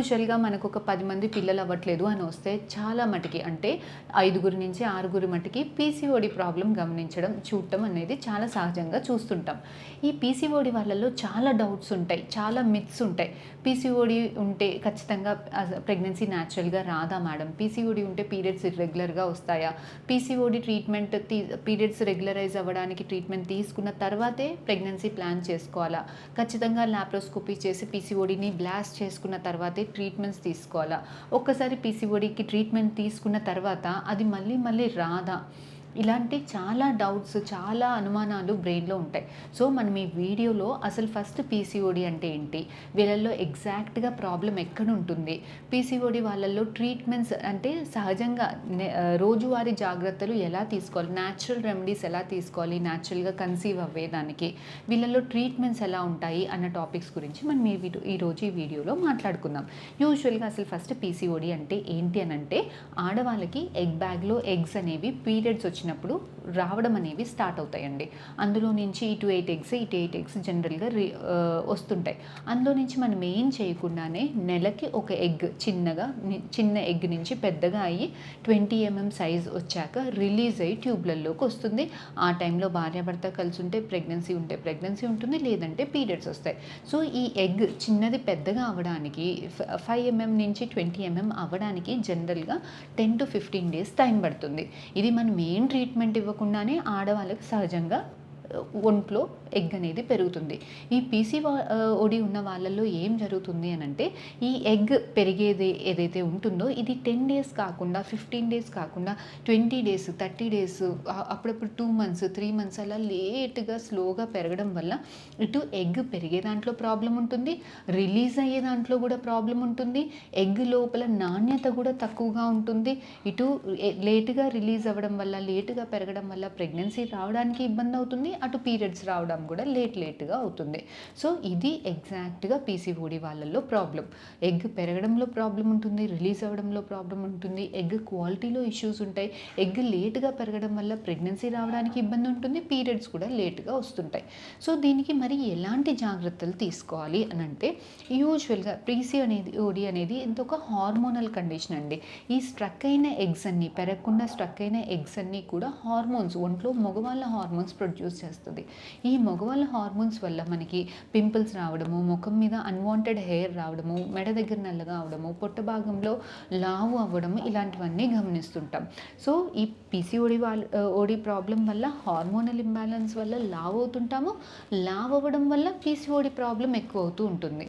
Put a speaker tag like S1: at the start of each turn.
S1: యూజువల్‌గా మనకొక 10 మంది పిల్లలవ్వట్లేదు అని వస్తే చాలా మటికి అంటే 5-6 మటికి పీసీఓడి ప్రాబ్లమ్ చూడటం అనేది చాలా సహజంగా చూస్తుంటాం. ఈ పీసీఓడి వాళ్ళలో చాలా డౌట్స్ ఉంటాయి. చాలా మిత్స్ ఉంటాయి. పీసీఓడి ఉంటే ఖచ్చితంగా ప్రెగ్నెన్సీ న్యాచురల్‌గా రాదా మేడం? పీసీఓడి ఉంటే పీరియడ్స్ ఇర్రెగ్యులర్‌గా వస్తాయా? పీసీఓడి ట్రీట్మెంట్ పీరియడ్స్ రెగ్యులరైజ్ అవ్వడానికి ట్రీట్మెంట్ తీసుకున్న తర్వాతే ప్రెగ్నెన్సీ ప్లాన్ చేసుకోవాలా? ఖచ్చితంగా లాప్రోస్కోపీ చేసి పీసీఓడిని బ్లాస్ట్ చేసుకున్న తర్వాతే ట్రీట్మెంట్స్ తీసుకోవాలా? ఒక్కసారి పీసీఓడికి ట్రీట్మెంట్ తీసుకున్న తర్వాత అది మళ్ళీ మళ్ళీ రాదా? ఇలాంటి చాలా డౌట్స్, చాలా అనుమానాలు బ్రెయిన్‌లో ఉంటాయి. సో, మనం ఈ వీడియోలో అసలు ఫస్ట్ పీసీఓడి అంటే ఏంటి? వీళ్ళల్లో ఎగ్జాక్ట్‌గా ప్రాబ్లమ్ ఎక్కడుంటుంది? పీసీఓడి వాళ్ళల్లో ట్రీట్మెంట్స్ అంటే సహజంగా రోజువారీ జాగ్రత్తలు ఎలా తీసుకోవాలి? న్యాచురల్ రెమెడీస్ ఎలా తీసుకోవాలి న్యాచురల్‌గా కన్సీవ్ అవ్వేదానికి? వీళ్ళలో ట్రీట్మెంట్స్ ఎలా ఉంటాయి? అన్న టాపిక్స్ గురించి మనం ఈరోజు ఈ వీడియోలో మాట్లాడుకుందాం. యూజువల్‌గా అసలు ఫస్ట్ పీసీఓడి అంటే ఏంటి అనంటే, ఆడవాళ్ళకి ఎగ్ బ్యాగ్‌లో ఎగ్స్ అనేవి పీరియడ్స్ వచ్చినప్పుడు రావడం అనేవి స్టార్ట్ అవుతాయండి. అందులో నుంచి ఇటు 8 ఎగ్స్ జనరల్‌గా వస్తుంటాయి. అందులో నుంచి మనం ఏం చేయకుండానే నెలకి ఒక ఎగ్ చిన్న ఎగ్ నుంచి పెద్దగా అయ్యి 20 సైజ్ వచ్చాక రిలీజ్ అయ్యి ట్యూబ్‌లలోకి వస్తుంది. ఆ టైంలో భార్యాభర్త కలిసి ఉంటే ప్రెగ్నెన్సీ ఉంటుంది, లేదంటే పీరియడ్స్ వస్తాయి. సో, ఈ ఎగ్ చిన్నది పెద్దగా అవ్వడానికి 5 నుంచి 20 అవ్వడానికి జనరల్‌గా 10-15 డేస్ టైం పడుతుంది. ఇది మనం ఏం ట్రీట్మెంట్ ఇవ్వకుండానే ఆడవాళ్ళకి సహజంగా ఒంట్లో ఎగ్ అనేది పెరుగుతుంది. ఈ ఓడి ఉన్న వాళ్ళల్లో ఏం జరుగుతుంది అనంటే, ఈ ఎగ్ పెరిగేది ఏదైతే ఉంటుందో ఇది 10 డేస్ కాకుండా 15 డేస్ కాకుండా 20 డేస్, 30 డేస్ అప్పుడప్పుడు 2 మంత్స్, 3 మంత్స్ అలా లేట్‌గా స్లోగా పెరగడం వల్ల ఇటు ఎగ్ పెరిగే దాంట్లో ప్రాబ్లమ్ ఉంటుంది, రిలీజ్ అయ్యే దాంట్లో కూడా ప్రాబ్లమ్ ఉంటుంది, ఎగ్ లోపల నాణ్యత కూడా తక్కువగా ఉంటుంది. ఇటు లేట్‌గా రిలీజ్ అవ్వడం వల్ల, లేట్‌గా పెరగడం వల్ల ప్రెగ్నెన్సీ రావడానికి ఇబ్బంది అవుతుంది. అటు పీరియడ్స్ రావడం కూడా లేట్‌గా అవుతుంది. సో, ఇది ఎగ్జాక్ట్‌గా పీసీఓడి వాళ్ళల్లో ప్రాబ్లమ్. ఎగ్ పెరగడంలో ప్రాబ్లమ్ ఉంటుంది, రిలీజ్ అవ్వడంలో ప్రాబ్లమ్ ఉంటుంది, ఎగ్ క్వాలిటీలో ఇష్యూస్ ఉంటాయి. ఎగ్ లేట్‌గా పెరగడం వల్ల ప్రెగ్నెన్సీ రావడానికి ఇబ్బంది ఉంటుంది, పీరియడ్స్ కూడా లేట్‌గా వస్తుంటాయి. సో, దీనికి మరి ఎలాంటి జాగ్రత్తలు తీసుకోవాలి అనంటే, యూజువల్‌గా పీసీఓడి అనేది ఇదొక హార్మోనల్ కండిషన్ అండి. ఈ స్ట్రక్ అయిన ఎగ్స్ అన్నీ పెరగకుండా స్ట్రక్ అయిన ఎగ్స్ అన్నీ కూడా హార్మోన్స్, ఒంట్లో మగవాళ్ళ హార్మోన్స్ ప్రొడ్యూస్ చేస్తుంది. ఈ మగవాళ్ళ హార్మోన్స్ వల్ల మనకి పింపుల్స్ రావడము, ముఖం మీద అన్‌వాంటెడ్ హెయిర్ రావడము, మెడ దగ్గర నల్లగా అవ్వడము, పొట్ట భాగంలో లావు అవ్వడము ఇలాంటివన్నీ గమనిస్తుంటాం. సో, ఈ ఓడి ప్రాబ్లమ్ వల్ల హార్మోనల్ ఇంబాలెన్స్ వల్ల లావు అవుతుంటాము. లావు అవ్వడం వల్ల పీసీఓడి ప్రాబ్లమ్ ఎక్కువ అవుతూ ఉంటుంది.